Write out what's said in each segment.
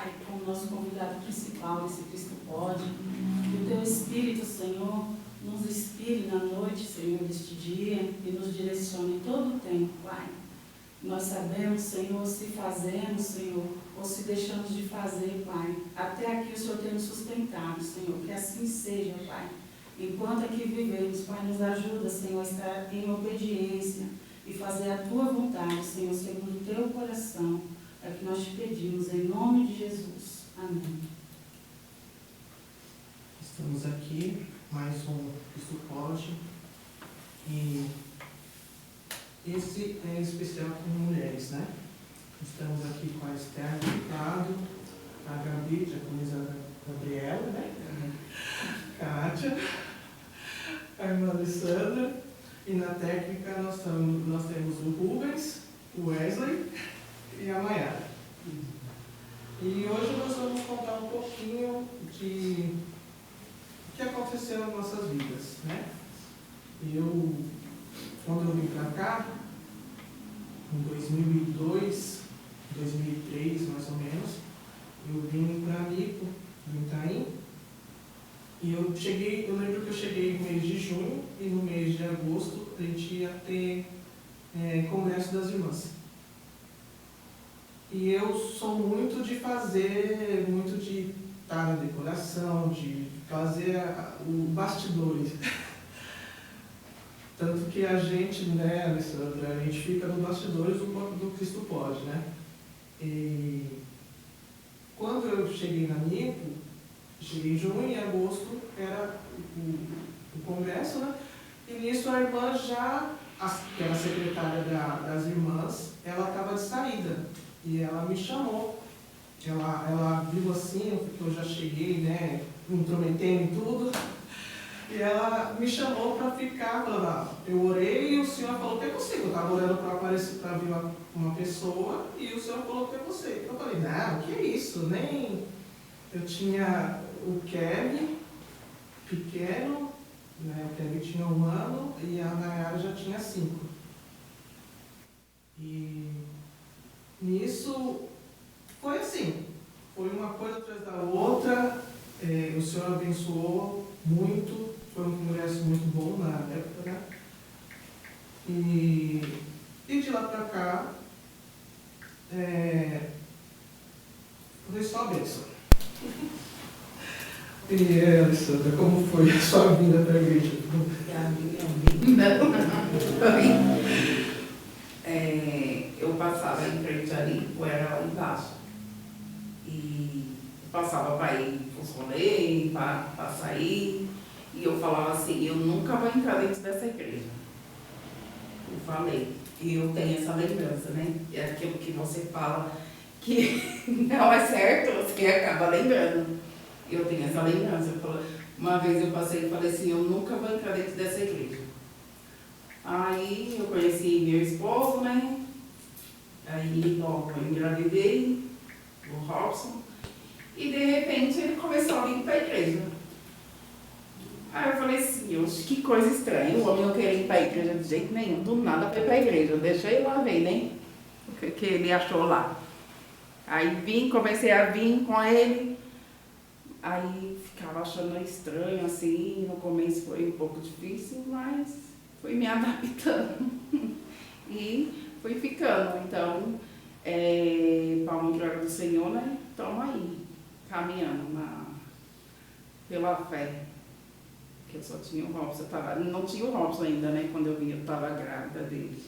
Pai, como nosso convidado principal nesse Cristo Pode. Que o Teu Espírito, Senhor, nos inspire na noite, Senhor, deste dia e nos direcione em todo o tempo, Pai. Nós sabemos, Senhor, se fazemos, Senhor, ou se deixamos de fazer, Pai. Até aqui o Senhor tem nos sustentado, Senhor, que assim seja, Pai. Enquanto aqui vivemos, Pai, nos ajuda, Senhor, a estar em obediência e fazer a Tua vontade, Senhor, segundo o Teu coração. É o que nós te pedimos, em nome de Jesus. Amém. Estamos aqui, mais um Cristo Pode, e esse é especial com mulheres, né? Estamos aqui com a Esther Ricardo, a Gabi, já conhece a Gabriela, né? Kátia, a irmã Alessandra, e na técnica nós temos o Rubens, o Wesley e a Mayara. E hoje nós vamos contar um pouquinho de o que aconteceu nas nossas vidas, né? Quando eu vim para cá, em 2002, 2003 mais ou menos, eu vim para Anico, em Itaim, e eu lembro que eu cheguei no mês de junho, e no mês de agosto a gente ia ter Congresso das Irmãs. E eu sou muito de fazer, muito de estar na decoração, de fazer o bastidores. Tanto que a gente, né, Alessandra, a gente fica no bastidores do Cristo Pode, né? E quando eu cheguei na Nico, cheguei em junho e agosto era o congresso, né? E nisso a irmã que era secretária das irmãs, ela estava de saída. E ela me chamou. Ela viu assim, que eu já cheguei, né, me intrometendo em tudo. E ela me chamou para ficar, falando, eu orei e o Senhor falou que é você. Eu estava orando para aparecer, para vir uma pessoa, e o Senhor falou que é você. Eu falei, não, que é isso? Nem... Eu tinha o Kevin, pequeno, né? O Kevin tinha 1 ano e a Nayara já tinha 5. E nisso foi assim, foi uma coisa atrás da outra, o Senhor abençoou muito, foi um congresso muito bom na época, né? E de lá para cá, foi só a bênção. E Alessandra, como foi a sua vinda para a igreja? Eu passava em frente ali, ou era lá embaixo. E passava para ir para os rolês, para sair. E eu falava assim, eu nunca vou entrar dentro dessa igreja. Eu falei, e eu tenho essa lembrança, né? É aquilo que você fala que não é certo, você acaba lembrando. Eu tenho essa lembrança. Uma vez eu passei e falei assim, eu nunca vou entrar dentro dessa igreja. Aí eu conheci meu esposo, né? Aí logo eu engravidei, o Robson, e de repente ele começou a vir para a igreja. Aí eu falei assim, que coisa estranha, o homem não queria ir para a igreja de jeito nenhum, do nada foi para a igreja, eu deixei lá ver, né? O que ele achou lá. Aí comecei a vir com ele, aí ficava achando estranho assim, no começo foi um pouco difícil, mas fui me adaptando e fui ficando. Então, para a glória do Senhor, né? Estamos aí, caminhando pela fé. Que eu só tinha o Robson, não tinha o Robson ainda, né? Quando eu vim, eu estava grávida dele.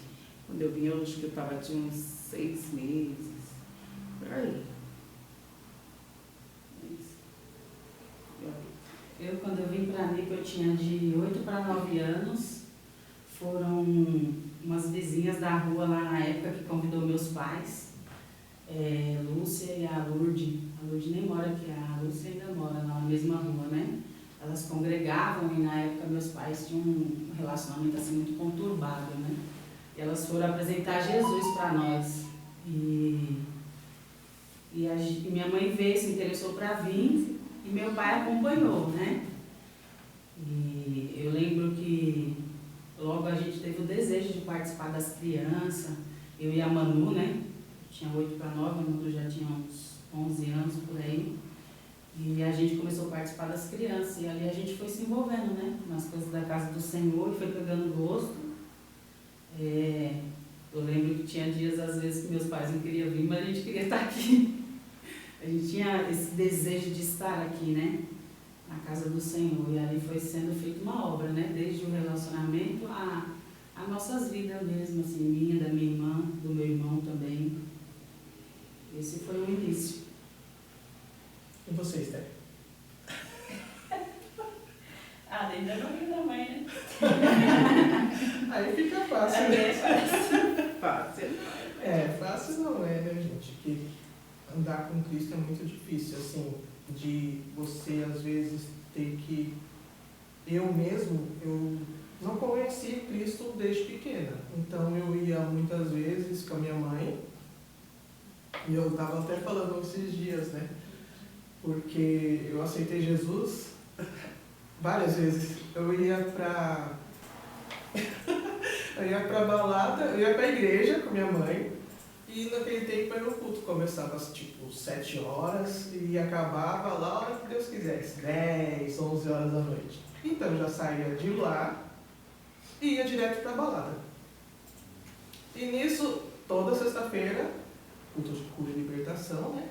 Quando eu vim, eu acho que eu tinha uns 6 meses, por aí. Quando eu vim para a Nico, eu tinha de 8 para 9 anos. Foram umas vizinhas da rua lá na época que convidou meus pais, Lúcia e a Lourdes. A Lourdes nem mora aqui, a Lúcia ainda mora na mesma rua, né? Elas congregavam e na época meus pais tinham um relacionamento assim muito conturbado, né? E elas foram apresentar Jesus para nós. E minha mãe veio, se interessou para vir e meu pai acompanhou, né? E eu lembro que logo a gente teve o desejo de participar das crianças, eu e a Manu, né? Eu tinha 8 para 9, a Manu já tinha uns 11 anos por aí. E a gente começou a participar das crianças. E ali a gente foi se envolvendo, né? Nas coisas da casa do Senhor e foi pegando gosto. Eu lembro que tinha dias, às vezes, que meus pais não queriam vir, mas a gente queria estar aqui. A gente tinha esse desejo de estar aqui, né? Na casa do Senhor. E ali foi sendo feita uma obra, né? Desde o relacionamento a nossas vidas mesmo, assim, minha, da minha irmã, do meu irmão também. Esse foi o início. E você, Esther? Ainda não vi da mãe, né? Aí fica fácil. Fácil. Fácil não é, né, gente? Que andar com Cristo é muito difícil, assim, de você, às vezes, ter que... Eu não conheci Cristo desde pequena. Então, eu ia muitas vezes com a minha mãe, e eu estava até falando esses dias, né? Porque eu aceitei Jesus várias vezes. Eu ia pra balada, eu ia pra igreja com minha mãe, e naquele tempo era o culto, começava tipo 7 horas e acabava lá a hora que Deus quisesse, 10, 11 horas da noite. Então eu já saía de lá e ia direto pra balada. E nisso, toda sexta-feira, culto de cura e libertação, né?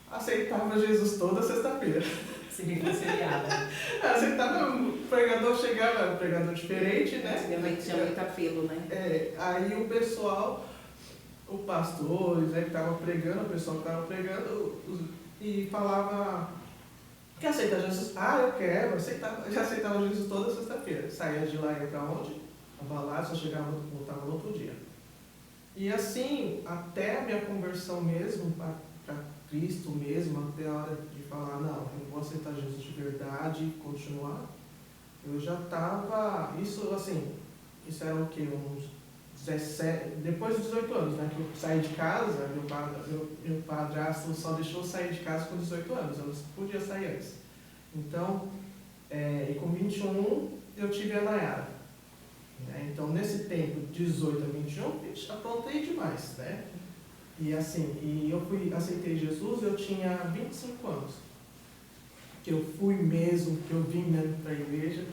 Aceitava Jesus toda sexta-feira. Se reconciliava. Aceitava, o pregador chegava, um pregador diferente, né? Antigamente tinha muito apelo, né? Aí o pessoal, o pastor, né, que estava pregando, o pessoal que estava pregando, e falava, quer aceitar Jesus? Eu quero, já aceitava Jesus toda sexta-feira. Saía de lá e ia para onde? A balada, só chegava, voltava no outro dia. E assim, até a minha conversão mesmo, para Cristo mesmo, até a hora de falar, não, eu vou aceitar Jesus de verdade e continuar, eu já estava, isso era o quê? Uns 17, depois dos 18 anos, né, que eu saí de casa, meu padrasto só deixou eu sair de casa com 18 anos, eu não podia sair antes. Então, e com 21 eu tive a Nayara. Então, nesse tempo, 18 a 21, aprontei demais, né? E assim, eu aceitei Jesus, eu tinha 25 anos. Que eu fui mesmo, que eu vim mesmo para a igreja,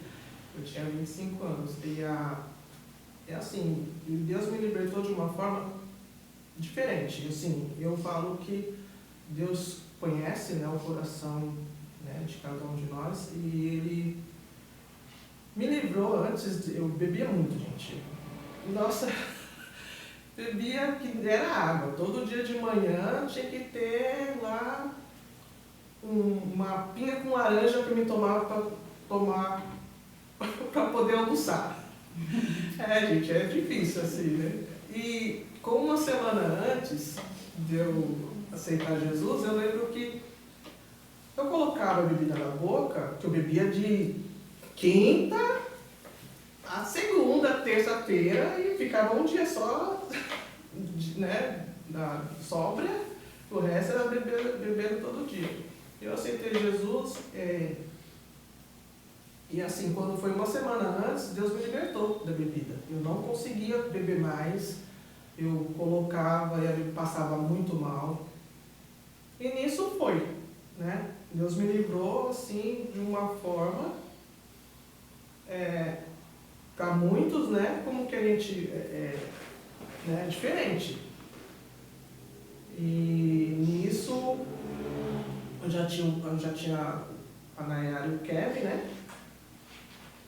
eu tinha 25 anos. E assim, Deus me libertou de uma forma diferente. Assim, eu falo que Deus conhece, né, o coração, né, de cada um de nós, e Ele me livrou antes, eu bebia muito, gente. Nossa... Bebia que era água. Todo dia de manhã tinha que ter lá uma pinga com laranja para me tomar para poder almoçar. Gente, é difícil assim, né? E com uma semana antes de eu aceitar Jesus, eu lembro que eu colocava a bebida na boca, que eu bebia de quinta a segunda, terça-feira, e ficava um dia só, né, sóbria, o resto era bebendo todo dia. Eu aceitei Jesus, e assim, quando foi uma semana antes, Deus me libertou da bebida. Eu não conseguia beber mais, eu colocava e ele passava muito mal. E nisso foi, né? Deus me livrou, assim, de uma forma... para muitos, né, como que a gente né, diferente. E nisso eu já tinha a Nayara e o Kevin, né?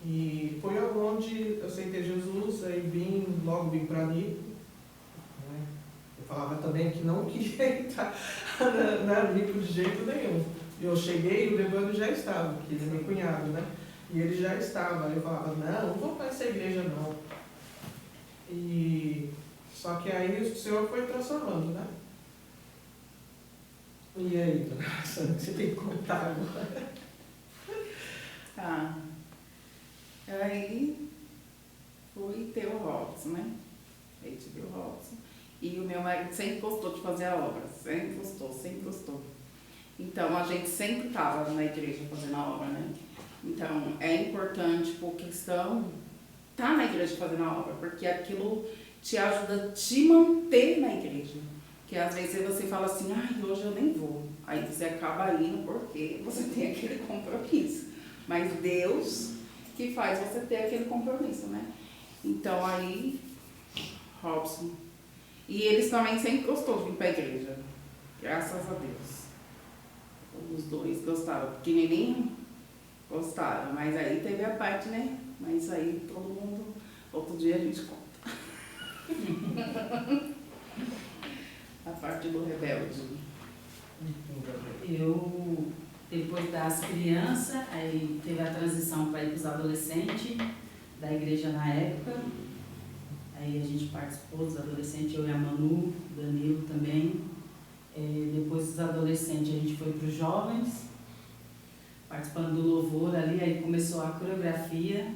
E foi onde eu aceitei Jesus, aí logo vim para Nico, né? Eu falava também que não queria entrar na Nico de jeito nenhum. Eu cheguei e o Levando já estava, que ele é meu cunhado, né? E ele já estava. Eu falava, não vou para essa igreja não. Só que aí o Senhor foi transformando, né? E aí, dona Sandra, você tem que contar agora. Aí fui ter o Robson, né? Aí tive o Robson. E o meu marido sempre gostou de fazer a obra. Sempre gostou. Então, a gente sempre estava na igreja fazendo a obra, né? Então, é importante para o cristão estar na igreja fazendo a obra, porque aquilo te ajuda a te manter na igreja. Que às vezes você fala assim, ai, hoje eu nem vou. Aí você acaba indo porque você tem aquele compromisso. Mas Deus que faz você ter aquele compromisso, né? Então aí, Robson. E eles também sempre gostou de vir para a igreja. Graças a Deus. Os dois gostaram. Porque neném gostaram. Mas aí teve a parte, né? Mas aí todo mundo, outro dia a gente conta. A parte do rebelde. Eu, depois das crianças, aí teve a transição para ir para os adolescentes da igreja na época. Aí a gente participou dos adolescentes, eu e a Manu, Danilo também. Depois dos adolescentes a gente foi para os jovens, participando do louvor ali, aí começou a coreografia.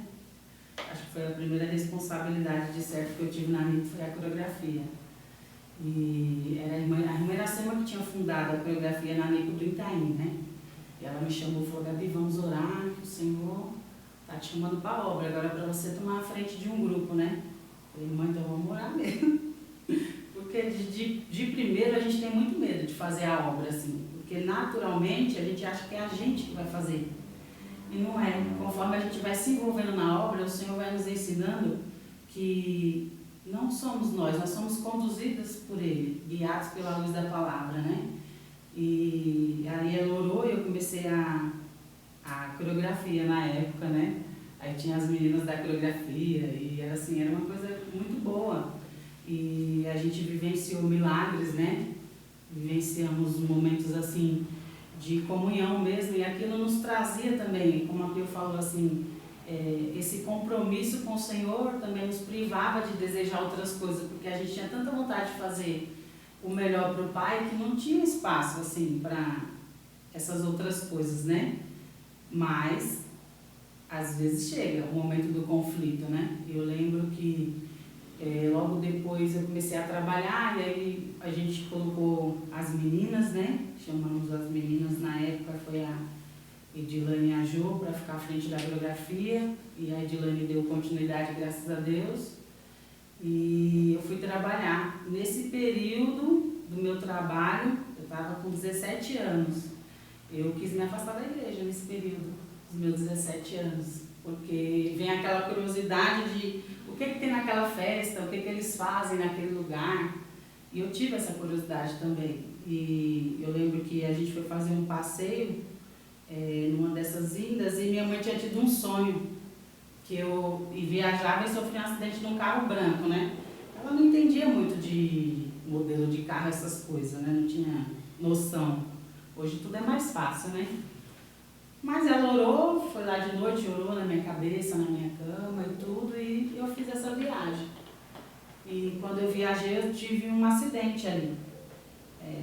Acho que foi a primeira responsabilidade de certo que eu tive na NIT, foi a coreografia. E era a irmã Iracema que tinha fundado a coreografia na NICO do Itaim, né? E ela me chamou e falou, Gabi, vamos orar, que o Senhor está te chamando para a obra, agora é para você tomar a frente de um grupo, né? Eu falei, irmã, então vamos orar mesmo. Porque de primeiro a gente tem muito medo de fazer a obra, assim, porque naturalmente a gente acha que é a gente que vai fazer. E não é. Conforme a gente vai se envolvendo na obra, o Senhor vai nos ensinando que não somos nós somos conduzidas por Ele, guiados pela luz da palavra, né? E aí ela orou e eu comecei a coreografia na época, né? Aí tinha as meninas da coreografia e era assim, era uma coisa muito boa. E a gente vivenciou milagres, né? Vivenciamos momentos assim de comunhão mesmo, e aquilo nos trazia também, como a Pio falou assim, esse compromisso com o Senhor também nos privava de desejar outras coisas, porque a gente tinha tanta vontade de fazer o melhor para o Pai que não tinha espaço assim para essas outras coisas, né? Mas às vezes chega o momento do conflito, né? Eu lembro que logo depois eu comecei a trabalhar e aí a gente colocou as meninas, né? Chamamos as meninas na época, foi a Edilane e a Jo para ficar à frente da coreografia, e a Edilane deu continuidade, graças a Deus, e eu fui trabalhar. Nesse período do meu trabalho, eu estava com 17 anos, eu quis me afastar da igreja nesse período, dos meus 17 anos, porque vem aquela curiosidade de o que tem naquela festa, o que eles fazem naquele lugar, e eu tive essa curiosidade também. E eu lembro que a gente foi fazer um passeio numa dessas vindas e minha mãe tinha tido um sonho que eu viajava e sofri um acidente num carro branco, né? Ela não entendia muito de modelo de carro, essas coisas, né? Não tinha noção. Hoje tudo é mais fácil, né? Mas ela orou, foi lá de noite, orou na minha cabeça, na minha cama e tudo, e eu fiz essa viagem. E quando eu viajei, eu tive um acidente ali.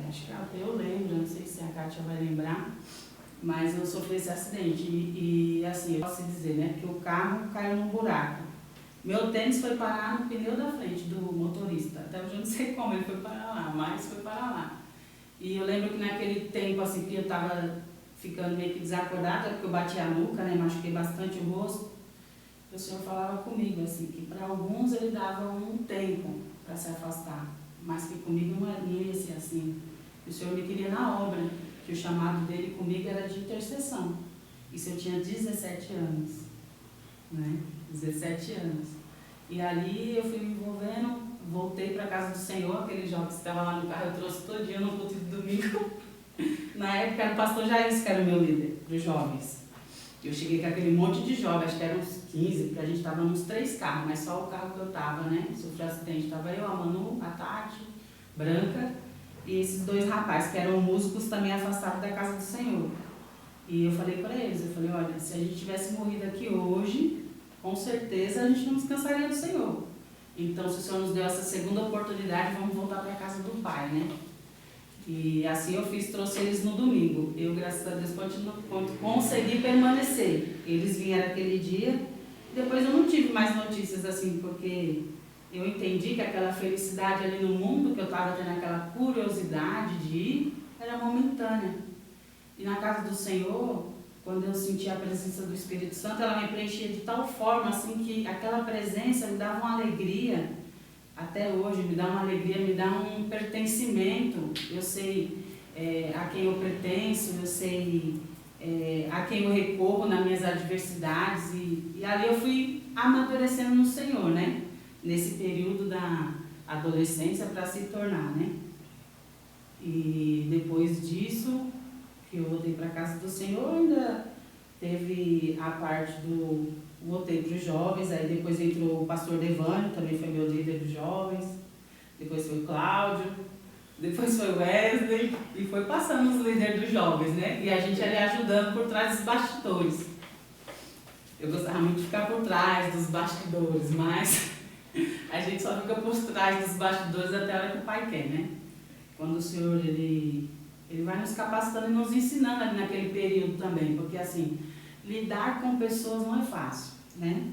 Acho que até eu lembro, não sei se a Kátia vai lembrar, mas eu sofri esse acidente. E assim, eu posso dizer, né, que o carro caiu num buraco. Meu tênis foi parar no pneu da frente do motorista. Até hoje eu não sei como ele foi parar lá, mas foi parar lá. E eu lembro que naquele tempo, assim, que eu estava ficando meio que desacordada, porque eu bati a nuca, né, machuquei bastante o rosto. O Senhor falava comigo, assim, que para alguns ele dava um tempo para se afastar, mas que comigo não ia ser assim. O Senhor me queria na obra, que o chamado dele comigo era de intercessão. Isso eu tinha 17 anos, né? 17 anos. E ali eu fui me envolvendo, voltei para a casa do Senhor, aquele jovem que estava lá no carro, eu trouxe todo dia no culto de domingo. Na época era o pastor Jair, que era o meu líder, dos jovens. Eu cheguei com aquele monte de jovens, acho que eram uns 15, porque a gente estava nos 3 carros, mas só o carro que eu estava, né? Sofri acidente. Estava eu, a Manu, a Tati, Branca, e esses 2 rapazes, que eram músicos também afastados da casa do Senhor. E eu falei para eles, eu falei, olha, se a gente tivesse morrido aqui hoje, com certeza a gente não descansaria do Senhor. Então, se o Senhor nos deu essa segunda oportunidade, vamos voltar para a casa do Pai, né? E assim eu fiz, trouxe eles no domingo. Eu, graças a Deus, consegui permanecer. Eles vieram aquele dia, depois eu não tive mais notícias assim, porque eu entendi que aquela felicidade ali no mundo, que eu estava tendo aquela curiosidade de ir, era momentânea. E na casa do Senhor, quando eu senti a presença do Espírito Santo, ela me preenchia de tal forma assim que aquela presença me dava uma alegria até hoje, me dá uma alegria, me dá um pertencimento. Eu sei a quem eu pertenço, eu sei a quem eu recorro nas minhas adversidades. E ali eu fui amadurecendo no Senhor, né? Nesse período da adolescência para se tornar, né? E depois disso, que eu voltei para a casa do Senhor, ainda teve a parte do... Voltei para os jovens, aí depois entrou o pastor Devânio, também foi meu líder dos jovens. Depois foi o Cláudio, depois foi o Wesley, e foi passando os líderes dos jovens, né? E a gente ali ajudando por trás dos bastidores. Eu gostava muito de ficar por trás dos bastidores, mas a gente só fica por trás dos bastidores até a hora que o Pai quer, né? Quando o Senhor, ele vai nos capacitando e nos ensinando ali naquele período também, porque assim, lidar com pessoas não é fácil, né?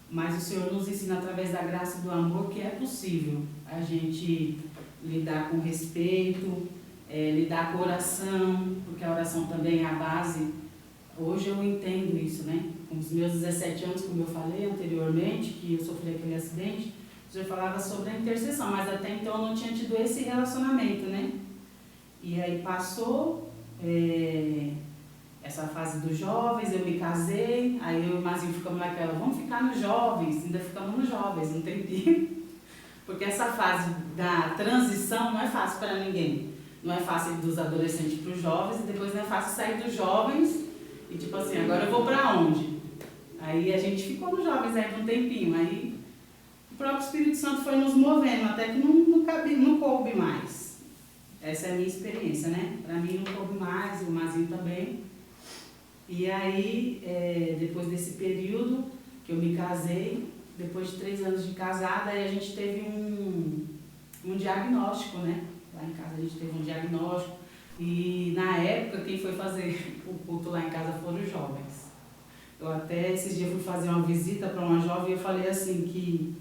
Mas o Senhor nos ensina através da graça e do amor que é possível a gente lidar com respeito, lidar com oração, porque a oração também é a base. Hoje eu entendo isso, né? Com os meus 17 anos, como eu falei anteriormente, que eu sofri aquele acidente, o Senhor falava sobre a intercessão, mas até então eu não tinha tido esse relacionamento, né? E aí passou essa fase dos jovens, eu me casei, aí eu e o Mazinho ficamos naquela, vamos ficar nos jovens, ainda ficamos nos jovens, um tempinho. Porque essa fase da transição não é fácil para ninguém. Não é fácil dos adolescentes para os jovens, e depois não é fácil sair dos jovens e tipo assim, agora eu vou para onde? Aí a gente ficou nos jovens aí por um tempinho, aí o próprio Espírito Santo foi nos movendo, até que não coube mais. Essa é a minha experiência, né? Para mim não coube mais, o Mazinho também. E aí, depois desse período que eu me casei, depois de 3 anos de casada, aí a gente teve um diagnóstico, né? Lá em casa a gente teve um diagnóstico. E na época, quem foi fazer o culto lá em casa foram os jovens. Eu até esses dias fui fazer uma visita para uma jovem e eu falei assim que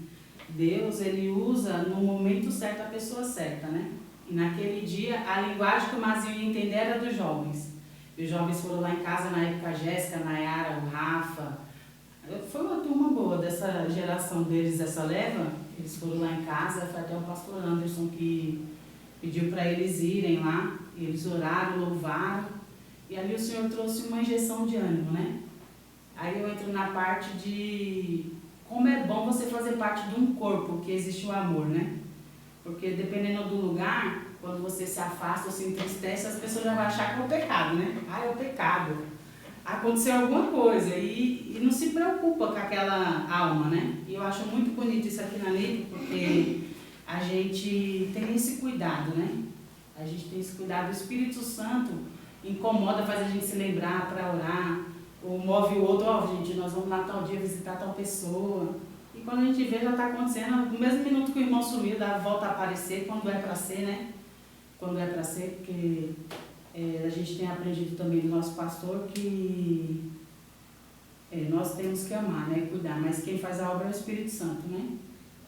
Deus, ele usa no momento certo a pessoa certa, né? E naquele dia, a linguagem que o Mazinho ia entender era dos jovens. E os jovens foram lá em casa, na época, a Jéssica, a Nayara, o Rafa. Foi uma turma boa dessa geração deles, essa leva. Eles foram lá em casa, foi até o pastor Anderson que pediu para eles irem lá. E eles oraram, louvaram. E ali o Senhor trouxe uma injeção de ânimo, né? Aí eu entro na parte de como é bom você fazer parte de um corpo que existe o amor, né? Porque dependendo do lugar, quando você se afasta ou se entristece, as pessoas já vão achar que é o pecado, né? Ah, é o pecado. Aconteceu alguma coisa e não se preocupa com aquela alma, né? E eu acho muito bonito isso aqui na lei, porque a gente tem esse cuidado, né? A gente tem esse cuidado. O Espírito Santo incomoda, faz a gente se lembrar para orar, ou move o outro, gente, nós vamos lá tal dia visitar tal pessoa. E quando a gente vê, já está acontecendo, no mesmo minuto que o irmão sumiu, dá a volta a aparecer, quando é para ser, né? Quando é para ser, porque a gente tem aprendido também do nosso pastor que nós temos que amar, né? Cuidar, mas quem faz a obra é o Espírito Santo, né?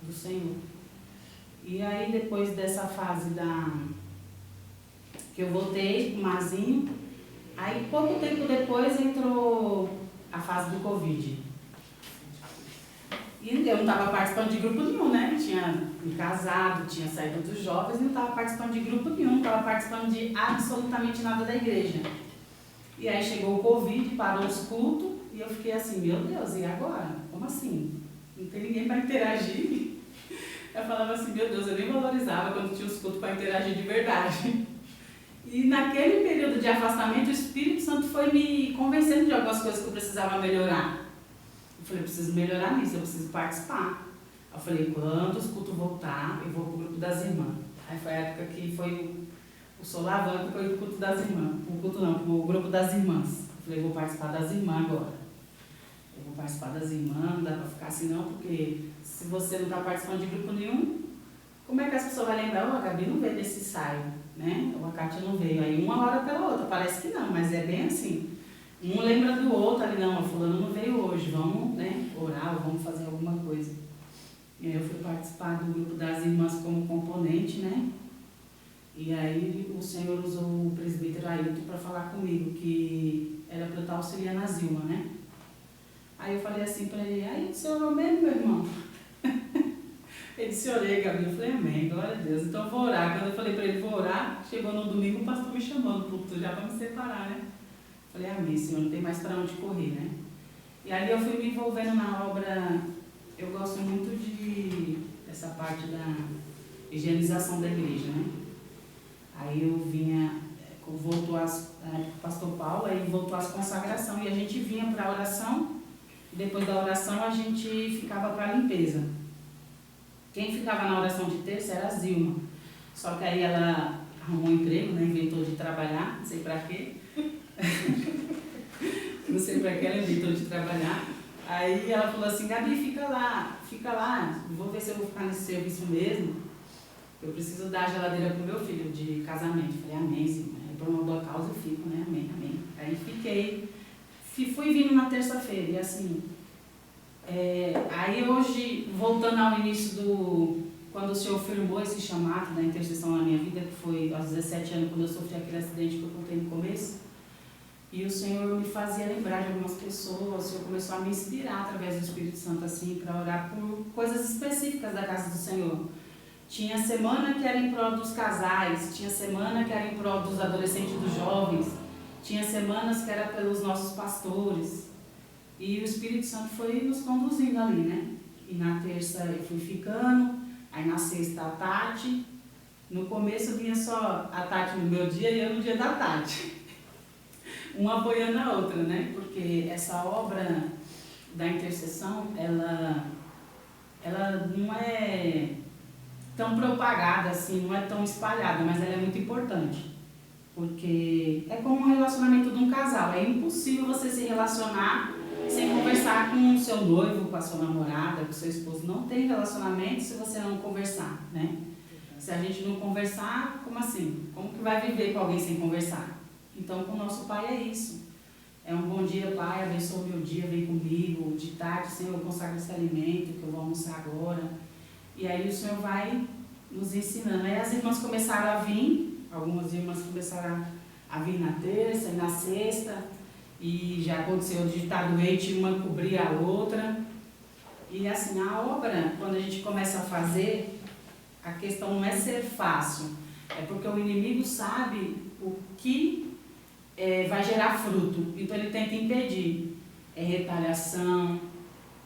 Do Senhor. E aí, depois dessa fase que eu voltei com o Mazinho, aí pouco tempo depois entrou a fase do Covid. E eu não estava participando de grupo nenhum, né? Tinha me casado, tinha saído dos jovens e não estava participando de grupo nenhum, não estava participando de absolutamente nada da igreja. E aí chegou o Covid, parou os cultos e eu fiquei assim, meu Deus, e agora? Como assim? Não tem ninguém para interagir? Eu falava assim, meu Deus, eu nem valorizava quando tinha os cultos para interagir de verdade. E naquele período de afastamento, o Espírito Santo foi me convencendo de algumas coisas que eu precisava melhorar. Eu falei, eu preciso melhorar nisso, eu preciso participar. Eu falei, quando os cultos voltar, eu vou pro grupo das irmãs. Aí foi a época que foi o Solavanco, foi o culto das irmãs. O culto não, o grupo das irmãs. Eu falei, vou participar das irmãs agora. Eu vou participar das irmãs, não dá pra ficar assim não, porque se você não está participando de grupo nenhum, como é que as pessoas vão lembrar? A Gabi não veio desse ensaio, né? Ou a Kátia não veio. Aí uma hora pela outra, parece que não, mas é bem assim. Um lembra do outro ali, não, a fulano não veio hoje, vamos, né, orar ou vamos fazer alguma coisa. E aí eu fui participar do grupo das irmãs como componente, né? E aí o Senhor usou o presbítero Ailton para falar comigo, que era para eu estar auxiliando a Zilma, né? Aí eu falei assim para ele, aí o senhor é o mesmo, meu irmão? Ele disse, orei, Gabi. Eu falei, amém, glória a Deus. Então eu vou orar. Quando eu falei para ele, vou orar, chegou no domingo, o pastor me chamou no púlpito já para me separar, né? Eu falei, amém, Senhor, não tem mais para onde correr, né? E ali eu fui me envolvendo na obra. Eu gosto muito dessa parte da higienização da igreja, né? Aí eu vinha, voltou o pastor Paulo, aí voltou às consagrações, e a gente vinha para a oração, e depois da oração a gente ficava para a limpeza. Quem ficava na oração de terça era a Zilma, só que aí ela arrumou um emprego, né? Inventou de trabalhar, não sei para quê. Não sei para que ela inventou de trabalhar. Aí ela falou assim, Gabi, fica lá, vou ver se eu vou ficar nesse serviço mesmo. Eu preciso dar a geladeira pro meu filho de casamento. Eu falei, amém, Senhor. Aí por uma boa causa eu fico, né? Amém, amém. Aí fiquei, fui vindo na terça-feira, e assim, aí hoje, voltando ao início quando o Senhor firmou esse chamado da intercessão na minha vida, que foi aos 17 anos, quando eu sofri aquele acidente que eu contei no começo, e o Senhor me fazia lembrar de algumas pessoas, o Senhor começou a me inspirar através do Espírito Santo, assim, para orar por coisas específicas da casa do Senhor. Tinha semana que era em prol dos casais, tinha semana que era em prol dos adolescentes e dos jovens, tinha semanas que era pelos nossos pastores. E o Espírito Santo foi nos conduzindo ali, né? E na terça eu fui ficando, aí na sexta a Tati. No começo vinha só a Tati no meu dia e eu no dia da Tati. Uma apoiando a outra, né? Porque essa obra da intercessão, ela não é tão propagada assim, não é tão espalhada, mas ela é muito importante. Porque é como um relacionamento de um casal. É impossível você se relacionar sem conversar com o seu noivo, com a sua namorada, com o seu esposo. Não tem relacionamento se você não conversar, né? Se a gente não conversar, como assim? Como que vai viver com alguém sem conversar? Então, com o nosso Pai é isso. É um bom dia, Pai, abençoa o meu dia, vem comigo. De tarde, Senhor, eu consagro esse alimento que eu vou almoçar agora. E aí o Senhor vai nos ensinando. Aí as irmãs começaram a vir, algumas irmãs começaram a vir na terça e na sexta. E já aconteceu de estar doente, uma cobrir a outra. E assim, a obra, quando a gente começa a fazer, a questão não é ser fácil. É porque o inimigo sabe o que vai gerar fruto. Então ele tenta impedir. É retaliação,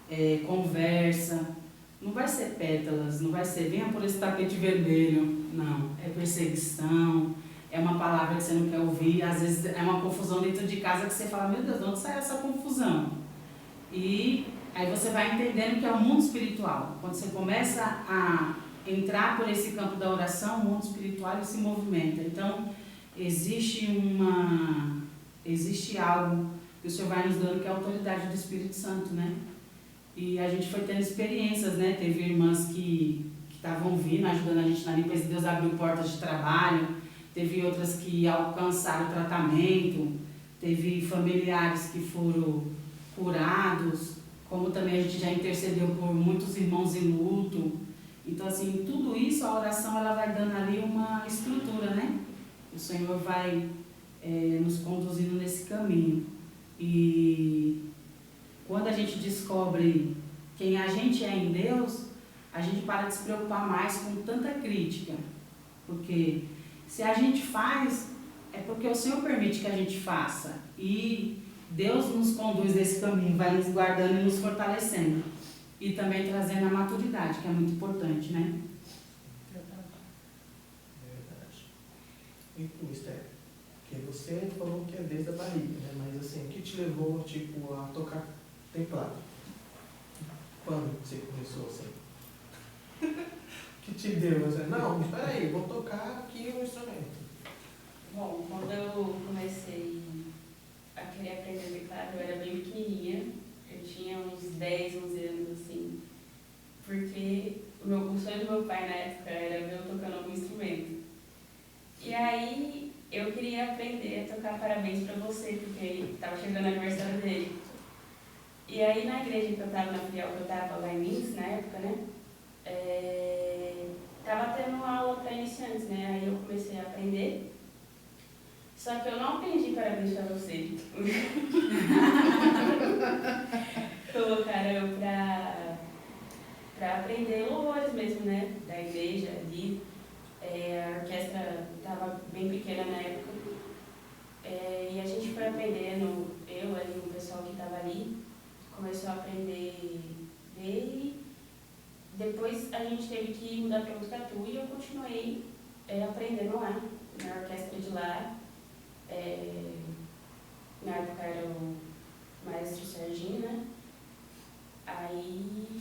é conversa. Não vai ser pétalas, não vai ser venha por esse tapete vermelho. Não, é perseguição. É uma palavra que você não quer ouvir, às vezes é uma confusão dentro de casa que você fala, meu Deus, de onde sai essa confusão? E aí você vai entendendo que é o mundo espiritual. Quando você começa a entrar por esse campo da oração, o mundo espiritual ele se movimenta. Então, existe algo que o Senhor vai nos dando, que é a autoridade do Espírito Santo, né? E a gente foi tendo experiências, né? Teve irmãs que estavam vindo, ajudando a gente na limpeza, Deus abriu portas de trabalho. Teve outras que alcançaram o tratamento, teve familiares que foram curados, como também a gente já intercedeu por muitos irmãos em luto. Então, assim, tudo isso, a oração, ela vai dando ali uma estrutura, né? O Senhor vai nos conduzindo nesse caminho. E quando a gente descobre quem a gente é em Deus, a gente para de se preocupar mais com tanta crítica. Porque se a gente faz, é porque o Senhor permite que a gente faça. E Deus nos conduz nesse caminho, vai nos guardando e nos fortalecendo. E também trazendo a maturidade, que é muito importante, né? Verdade. E tu, Esther? Porque você falou que é desde a barriga, né? Mas assim, o que te levou, tipo, a tocar teclado? Quando você começou assim? Que te deu? Assim, não, espera aí, vou tocar aqui um instrumento. Bom, quando eu comecei a querer aprender teclado, eu era bem pequenininha. Eu tinha uns 10, 11 anos, assim. Porque o sonho do meu pai na época era ver eu tocando algum instrumento. E aí eu queria aprender a tocar Parabéns Pra Você, porque estava chegando o aniversário dele. E aí na igreja que eu estava, na filial que eu estava lá em Minas, na época, né? Tava tendo aula para iniciantes, né? Aí eu comecei a aprender. Só que eu não aprendi Parabéns Pra Você. Colocaram eu para aprender louvores mesmo, né, da igreja ali. A orquestra estava bem pequena na época. E a gente foi aprendendo, eu e o pessoal que estava ali, começou a aprender dele. Depois a gente teve que mudar para Botucatu e eu continuei aprendendo lá, na orquestra de lá. Na época era o maestro Serginho, né? Aí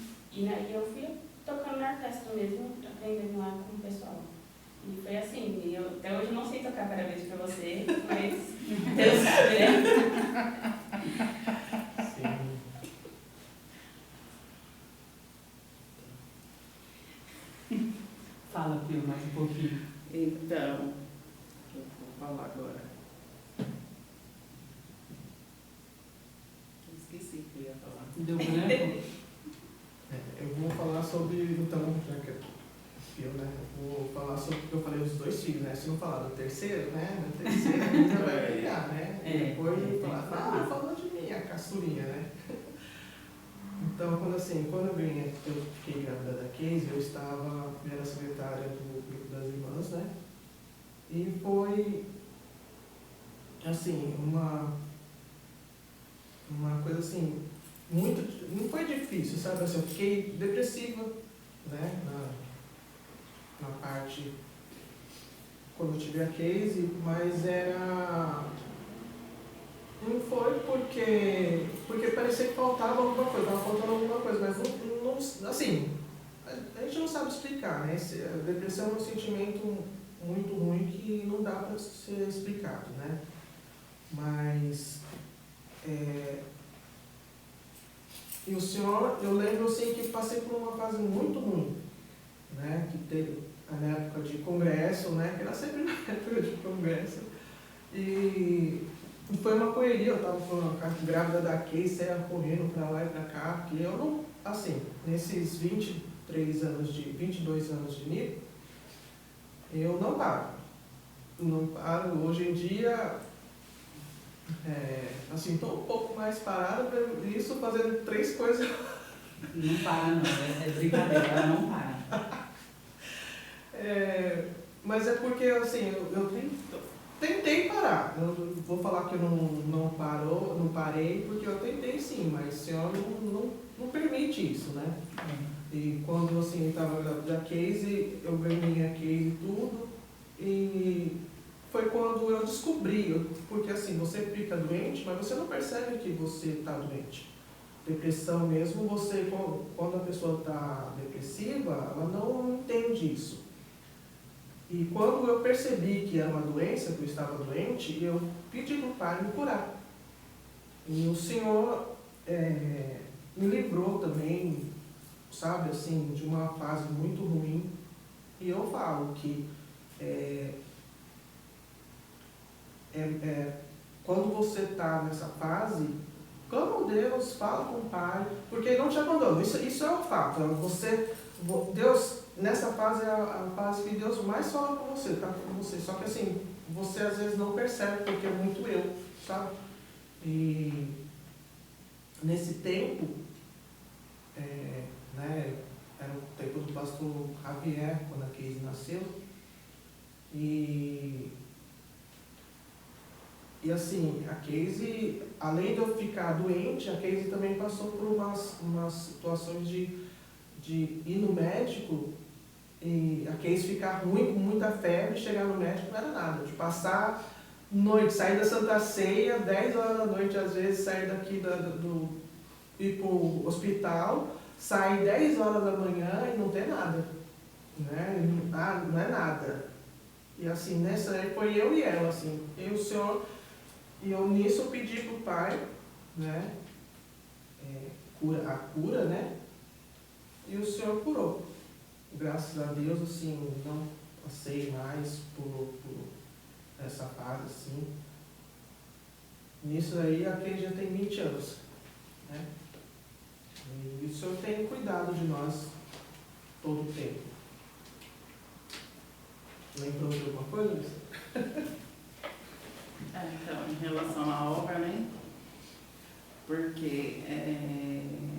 eu fui tocando na orquestra mesmo, aprendendo lá com o pessoal. E foi assim, até hoje eu não sei tocar parabéns pra você, mas Deus sabe, né? Sim. Fala, Pio, mais um pouquinho. Então, eu vou falar agora. Esqueci o que eu ia falar. Deu branco? Eu vou falar sobre, então, já que eu, né, eu vou falar sobre o que eu falei dos 2 filhos, né? Se não falar do terceiro, né? No terceiro a gente vai pegar, né? Depois eu falar, falou de mim, a caçulinha, né? Então, quando eu fiquei grávida da Casey, eu era secretária do grupo das irmãs, né? E foi, assim, uma coisa assim, não foi difícil, sabe? Assim, eu fiquei depressiva, né? Na parte, quando eu tive a Casey, mas não foi porque parecia que faltava alguma coisa, estava faltando alguma coisa, mas não, assim, a gente não sabe explicar, né? A depressão é um sentimento muito ruim que não dá para ser explicado, né? Mas, e o senhor, eu lembro assim que passei por uma fase muito ruim, né? Que teve na época de congresso, né? Que era sempre na época de congresso. E foi uma correria, eu estava grávida da Casey, saia correndo para lá e para cá, porque eu não, assim, nesses 22 anos de nível, eu não paro. Não paro. Hoje em dia, assim, estou um pouco mais parada, isso fazendo 3 coisas. Não para não, é brincadeira, ela não para. Mas é porque, assim, eu tentei parar. Eu vou falar que eu não parei, porque eu tentei sim, mas o Senhor não permite isso, né? E quando, assim, eu estava grávida da Casey, eu ganhei a Casey e tudo, e foi quando eu descobri, porque assim, você fica doente, mas você não percebe que você está doente. Depressão mesmo, quando a pessoa está depressiva, ela não entende isso. E quando eu percebi que era uma doença, que eu estava doente, eu pedi para o Pai me curar. E o Senhor me livrou também, sabe, assim, de uma fase muito ruim. E eu falo que quando você está nessa fase, clama a Deus, fala com o Pai, porque Ele não te abandona. Isso é um fato. Deus, nessa fase, é a fase que Deus mais fala com você, tá com você. Só que assim, você às vezes não percebe, porque é muito eu, sabe? E nesse tempo, né, era o tempo do pastor Javier, quando a Casey nasceu. E assim, a Casey, além de eu ficar doente, a Casey também passou por umas situações de ir no médico e a Casey ficar ruim, com muita febre, chegar no médico não era nada. De passar noite, sair da Santa Ceia, 10 horas da noite, às vezes, sair daqui ir para o hospital, sair 10 horas da manhã e não ter nada. Né? Não é nada. E assim, nessa aí foi eu e ela, assim. E o Senhor, e eu nisso eu pedi para o Pai, né? A cura, né? E o Senhor curou. Graças a Deus, assim, não passei mais por essa fase, assim. Nisso aí, a Kay já tem 20 anos, né? E o Senhor tem cuidado de nós todo o tempo. Lembrou de alguma coisa, Luísa? Então, em relação à obra, né? Porque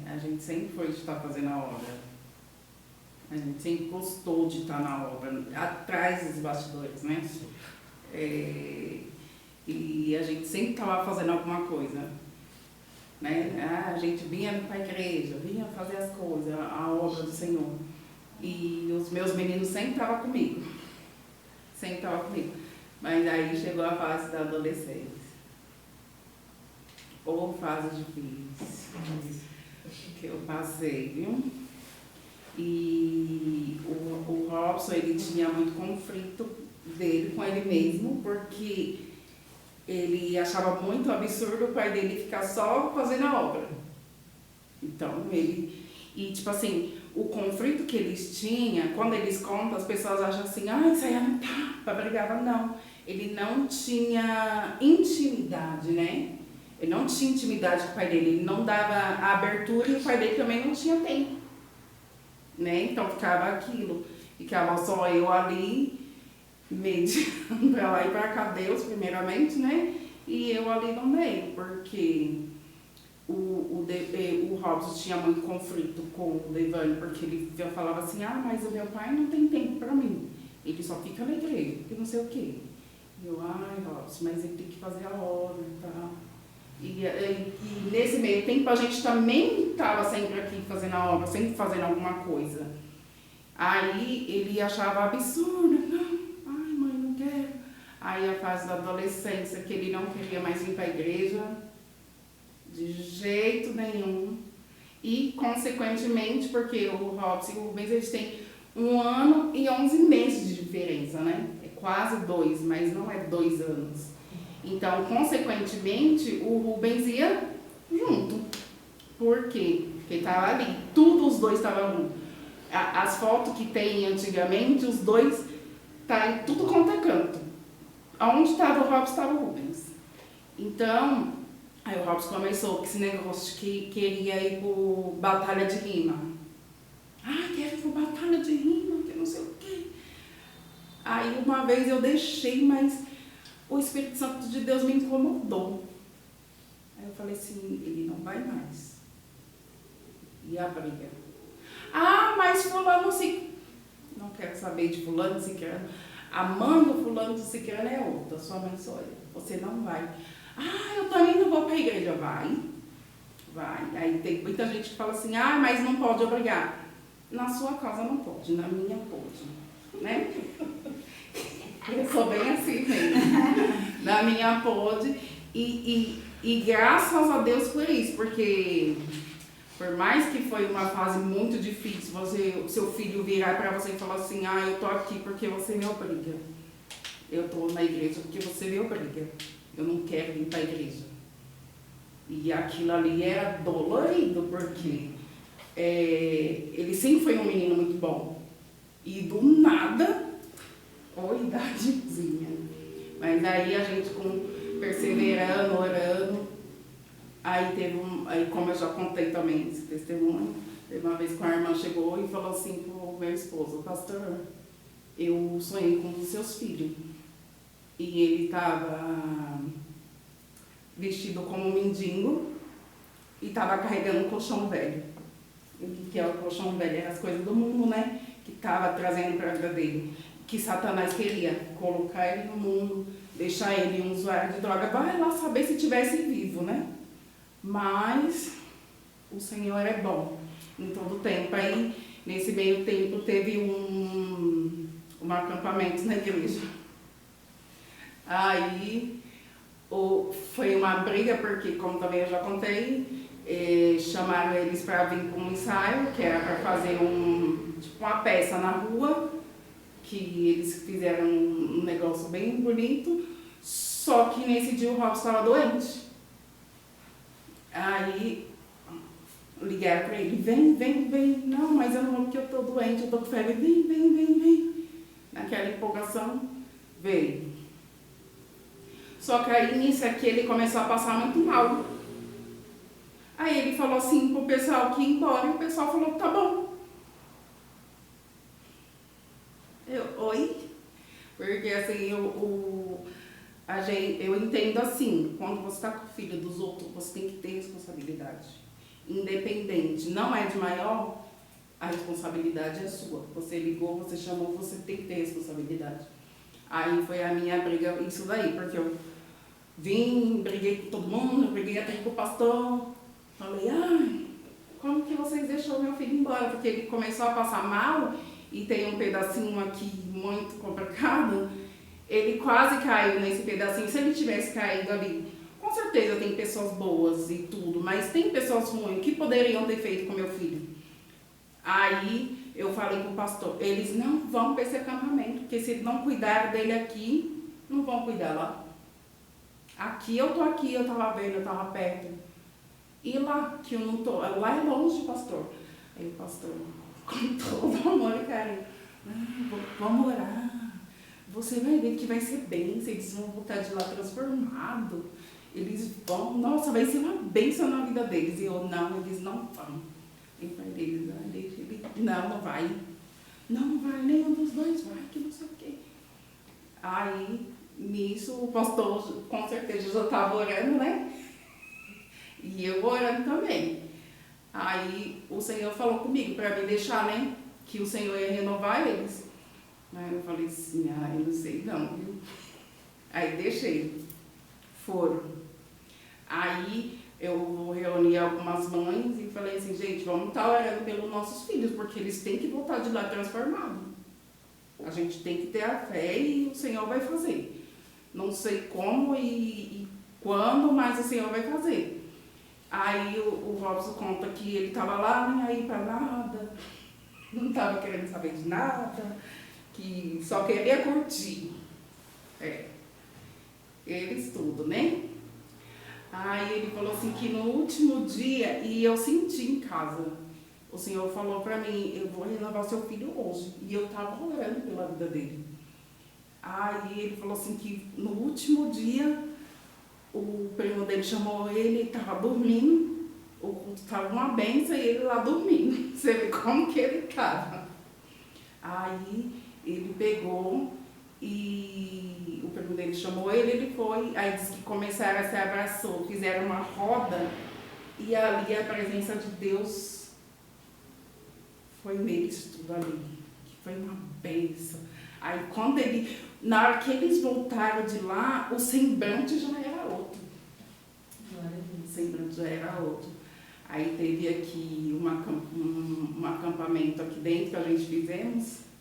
a gente sempre foi de estar fazendo a obra. A gente sempre gostou de estar na obra, atrás dos bastidores, né? E a gente sempre estava fazendo alguma coisa, né? A gente vinha para a igreja, vinha fazer as coisas, a obra do Senhor. E os meus meninos sempre estavam comigo. Sempre estavam comigo. Mas aí chegou a fase da adolescência. Ou fase difícil que eu passei, viu? E o Robson, ele tinha muito conflito dele com ele mesmo, porque ele achava muito absurdo o pai dele ficar só fazendo a obra. Então, e tipo assim, o conflito que eles tinham, quando eles contam, as pessoas acham assim, isso aí não tá, brigava, não. Ele não tinha intimidade, né? Ele não tinha intimidade com o pai dele, ele não dava a abertura e o pai dele também não tinha tempo, né? Então ficava aquilo, ficava só eu ali, mediando pra lá e pra cá, Deus primeiramente, né? E eu ali no meio, porque o Robson tinha muito conflito com o Devane, porque ele falava assim, mas o meu pai não tem tempo pra mim, ele só fica na igreja, porque não sei o quê. E eu, Robson, mas ele tem que fazer a obra e tal. E nesse meio tempo a gente também estava sempre aqui fazendo a obra, sempre fazendo alguma coisa. Aí ele achava absurdo, mãe, não quero. Aí a fase da adolescência, que ele não queria mais vir para a igreja, de jeito nenhum. E, consequentemente, porque o Robson e o Rubens, eles têm 1 ano e 11 meses de diferença, né? É quase 2, mas não é 2 anos. Então, consequentemente, o Rubens ia junto. Por quê? Porque estava ali. Tudo os dois estavam juntos. As fotos que tem antigamente, os dois tá em tudo quanto é canto. Onde estava o Robson, estava o Rubens. Então, aí o Robson começou com esse negócio que queria ir por batalha de rima. Quero ir por batalha de rima, que não sei o quê. Aí uma vez eu deixei, mas o Espírito Santo de Deus me incomodou. Aí eu falei assim, ele não vai mais. E a briga? Mas fulano se... Não quero saber de fulano se quer. A mãe do fulano se quer é outra, sua mãe sou eu. Você não vai. Eu também não vou para a igreja. Vai. Aí tem muita gente que fala assim, mas não pode obrigar. Na sua casa não pode, na minha pode. Né? Eu sou bem assim mesmo. Na minha pode. E graças a Deus por isso, porque por mais que foi uma fase muito difícil, seu filho virar para você e falar assim, eu tô aqui porque você me obriga. Eu tô na igreja porque você me obriga. Eu não quero vir para a igreja. E aquilo ali era dolorido, porque ele sempre foi um menino muito bom. E do nada, idadezinha. Mas aí a gente perseverando, orando, aí como eu já contei também esse testemunho, teve uma vez que a irmã chegou e falou assim pro meu esposo, pastor, eu sonhei com um dos seus filhos. E ele estava vestido como um mendigo e estava carregando um colchão velho. E o que é o colchão velho? Era as coisas do mundo, né? Que estava trazendo para a vida dele. Que Satanás queria colocar ele no mundo, deixar ele um usuário de droga. Vai lá saber se tivesse vivo, né? Mas o Senhor é bom em todo tempo. Aí, nesse meio tempo, teve um acampamento na igreja. Aí foi uma briga, porque, como também eu já contei, chamaram eles para vir com um ensaio, que era para fazer uma peça na rua, que eles fizeram um negócio bem bonito, só que nesse dia o Robson estava doente. Aí ligaram para ele, vem, não, mas eu não vou porque eu estou doente, eu estou com febre, vem. Naquela empolgação, veio. Só que aí nisso aqui ele começou a passar muito mal. Aí ele falou assim pro pessoal que ia embora, e o pessoal falou, tá bom. Oi? Porque assim, eu entendo assim, quando você está com o filho dos outros, você tem que ter responsabilidade. Independente, não é de maior, a responsabilidade é sua. Você ligou, você chamou, você tem que ter responsabilidade. Aí foi a minha briga, isso daí, porque eu vim, briguei com todo mundo, briguei até com o pastor. Falei, ai, como que vocês deixaram meu filho embora? Porque ele começou a passar mal e tem um pedacinho aqui muito complicado. Ele quase caiu nesse pedacinho. Se ele tivesse caído ali, com certeza tem pessoas boas e tudo, mas tem pessoas ruins que poderiam ter feito com meu filho. Aí eu falei pro pastor, eles não vão para esse acampamento, porque se não cuidar dele aqui, não vão cuidar lá. Aqui eu tô aqui, eu tava vendo, eu tava perto. E lá, que eu não tô, lá é longe, pastor. Aí o pastor, com todo amor e carinho, vamos orar. Você vai ver que vai ser bênção, eles vão voltar de lá transformado. Eles vão, nossa, vai ser uma bênção na vida deles. E eu, não, eles não vão. E para eles, não vai. Não vai, nenhum dos dois vai, que não sei o quê. Aí, nisso, o pastor com certeza já estava orando, né? E eu orando também. Aí o Senhor falou comigo para me deixar, né? Que o Senhor ia renovar eles. Aí eu falei assim, eu não sei não, viu? Aí deixei. Foram. Aí eu reuni algumas mães e falei assim, gente, vamos estar orando pelos nossos filhos, porque eles têm que voltar de lá transformados. A gente tem que ter a fé e o Senhor vai fazer. Não sei como e quando, mas o Senhor vai fazer. Aí o Robson conta que ele estava lá, nem aí para nada, não estava querendo saber de nada, que só queria curtir. Eles tudo, né? Aí ele falou assim que no último dia, e eu senti em casa, o Senhor falou para mim, eu vou renovar seu filho hoje. E eu estava orando pela vida dele. Aí ele falou assim que no último dia, o primo dele chamou ele estava dormindo, estava uma benção e ele lá dormindo. Você vê como que ele estava. Aí ele pegou e o primo dele chamou ele foi, aí disse que começaram a se abraçar, fizeram uma roda e ali a presença de Deus foi neles tudo ali, que foi uma bênção. Aí quando na hora que eles voltaram de lá, o semblante já era outro. O semblante já era outro. Aí teve aqui um acampamento aqui dentro que a gente fizemos.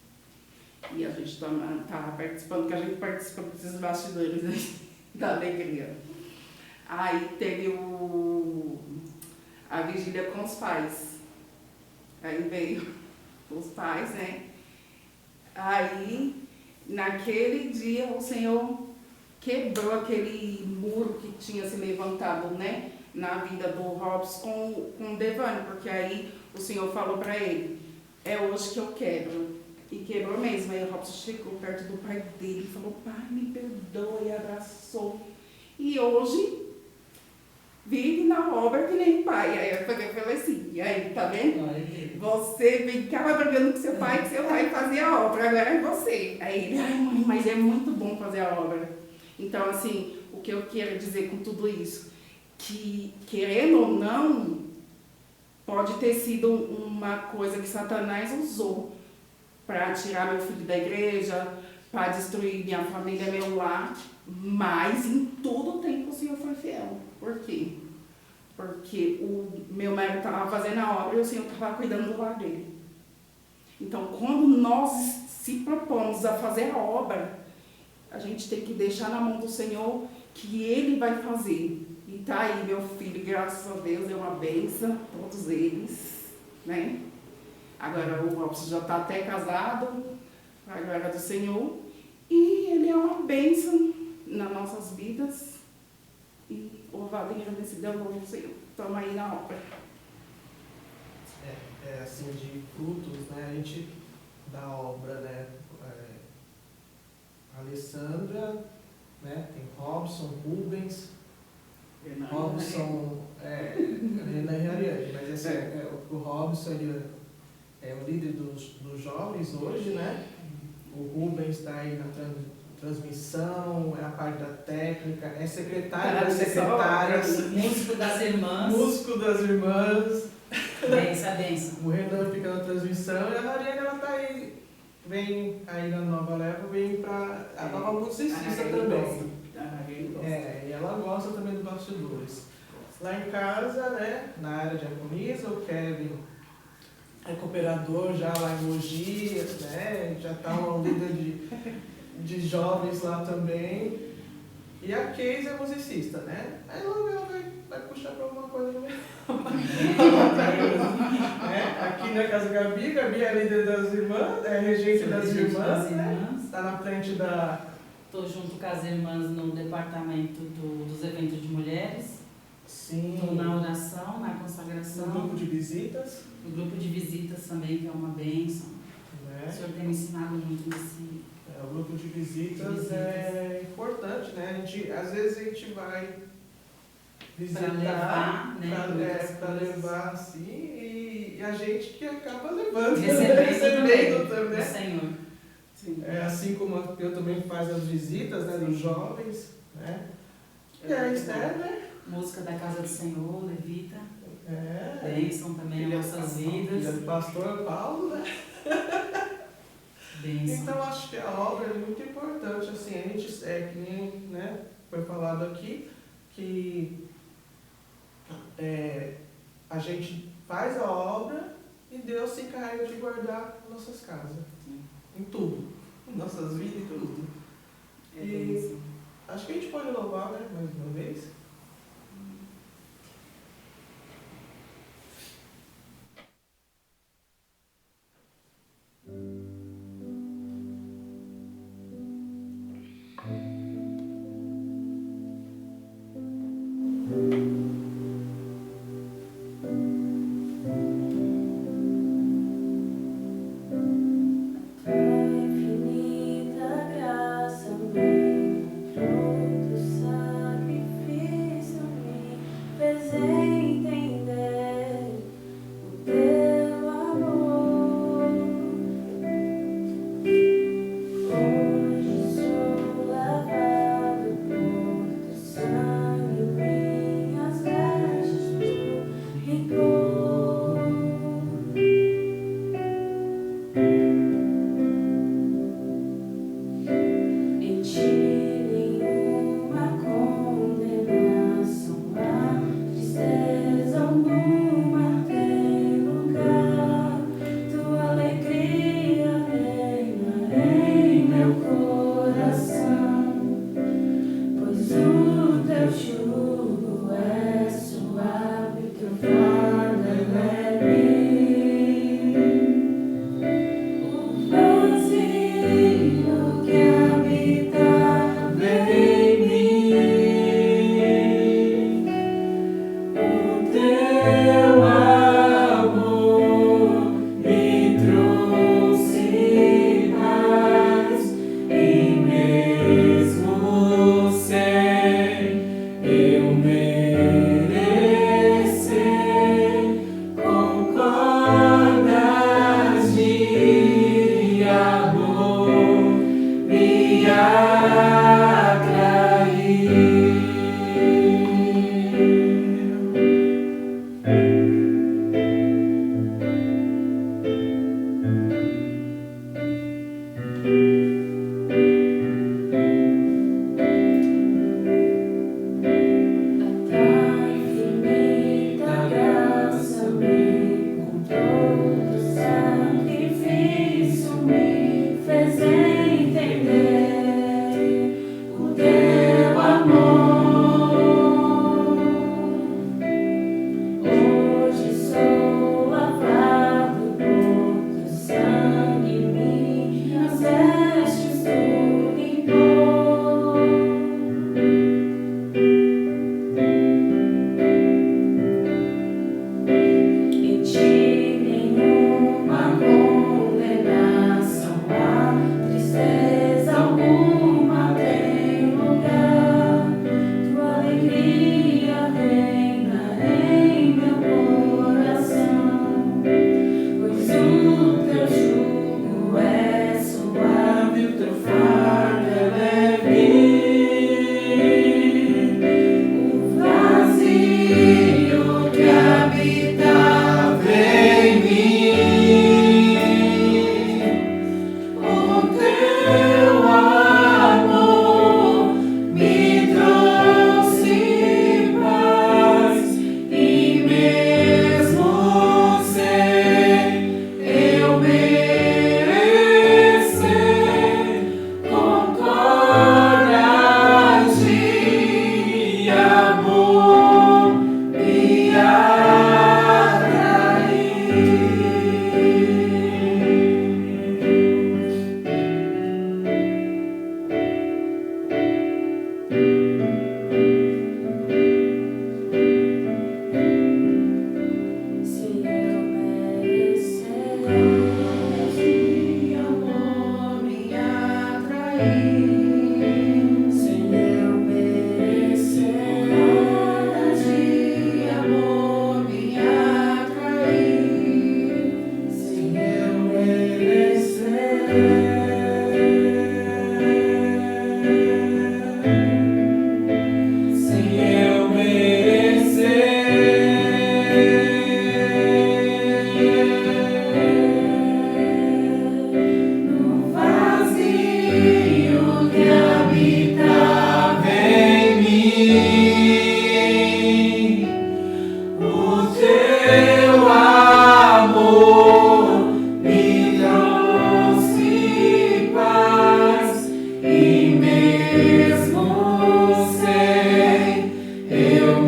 E a gente estava participando, que a gente participa desses bastidores aí, da alegria. Aí teve a vigília com os pais. Aí veio os pais, né? Aí, naquele dia, o Senhor quebrou aquele muro que tinha se levantado, né? Na vida do Robson com o Devane, porque aí o Senhor falou para ele, é hoje que eu quebro. E quebrou mesmo. Aí o Robson chegou perto do pai dele e falou, pai, me perdoa, e abraçou. E hoje vive na obra que nem pai. Aí eu falei assim, e aí, tá vendo? Você ficava brigando com seu pai, que seu pai fazia a obra, agora é você. Aí ele, ai mãe, mas é muito bom fazer a obra. Então, assim, o que eu quero dizer com tudo isso, que querendo ou não, pode ter sido uma coisa que Satanás usou para tirar meu filho da igreja, para destruir minha família, meu lar, mas em todo o tempo o Senhor foi fiel. Por quê? Porque o meu marido estava fazendo a obra e o Senhor estava cuidando do lar dele. Então, quando nós se propomos a fazer a obra, a gente tem que deixar na mão do Senhor que Ele vai fazer. E tá aí, meu filho, graças a Deus, é uma bênção, todos eles, né? Agora o Robson já está até casado, para a glória do Senhor, e ele é uma bênção nas nossas vidas. E louvado e agradecido é o nome do Senhor. Estamos aí na obra. Assim, de frutos, né? A gente da obra, né? A Alessandra, né? Tem Robson, Rubens, Robson, Renan e Ariane, mas assim, o Robson ele é o líder dos jovens hoje, né? O Rubens está aí na transmissão, é a parte da técnica, é secretário das secretárias, Músico das irmãs. músico das irmãs. Benção, benção. O Renan fica na transmissão e a Mariana, ela tá aí, vem aí na nova leva, vem pra a nova musicista também. E ela gosta também dos bastidores. Lá em casa, né, na área de harmonia, o Kevin é cooperador já lá em Mogi, né, já tá uma líder de jovens lá também. E a Keise é musicista, né? Aí logo ela vai puxar pra alguma coisa no meio. Aqui na Casa Gabi é líder das irmãs, é regente das irmãs, né? Tá na frente da... Estou junto com as irmãs no departamento dos eventos de mulheres. Sim. Estou na oração, na consagração. No grupo de visitas. No grupo de visitas também, que é uma bênção. Né? O senhor tem me ensinado muito nesse... O grupo de visitas é importante, né? Às vezes a gente vai visitar para levar assim, e a gente que acaba levando, recebendo também. Do Senhor. Sim. Assim como eu também faço as visitas, né, dos jovens, né? E a Esther, né? Música da Casa do Senhor, Levita. É. Bênção também nas nossas vidas. Filha do pastor Paulo, né? Bênção. Então acho que a obra é muito importante, assim, a gente, que nem, né, foi falado aqui, que a gente faz a obra e Deus se encarrega de guardar nossas casas. Sim. Em tudo. Em nossas vidas e tudo. É bênção. Acho que a gente pode louvar, né, mais uma vez.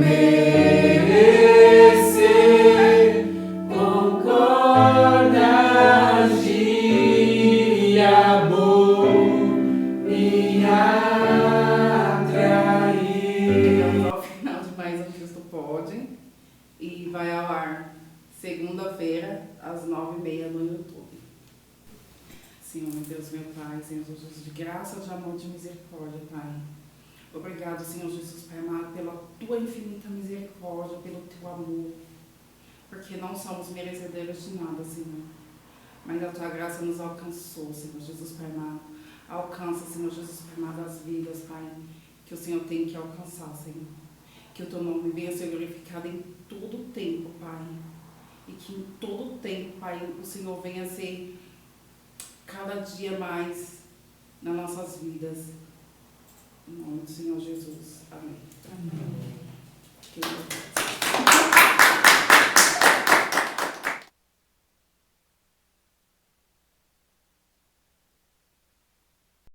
merecer, concordas de amor me atrair. Chegamos ao final de mais um Cristo Pode e vai ao ar segunda-feira às 9h30 no YouTube. Senhor, meu Deus, meu Pai, Senhor Jesus, de graça, de amor, de misericórdia, Pai. Obrigado, Senhor Jesus, Pai amado, pela Tua infinita misericórdia, pelo Teu amor, porque não somos merecedores de nada, Senhor. Mas a Tua graça nos alcançou, Senhor Jesus, Pai amado. Alcança, Senhor Jesus, Pai amado, as vidas, Pai, que o Senhor tem que alcançar, Senhor. Que o Teu nome venha ser glorificado em todo o tempo, Pai. E que em todo o tempo, Pai, o Senhor venha ser cada dia mais nas nossas vidas. Em nome do Senhor Jesus. Amém. Amém. Que Deus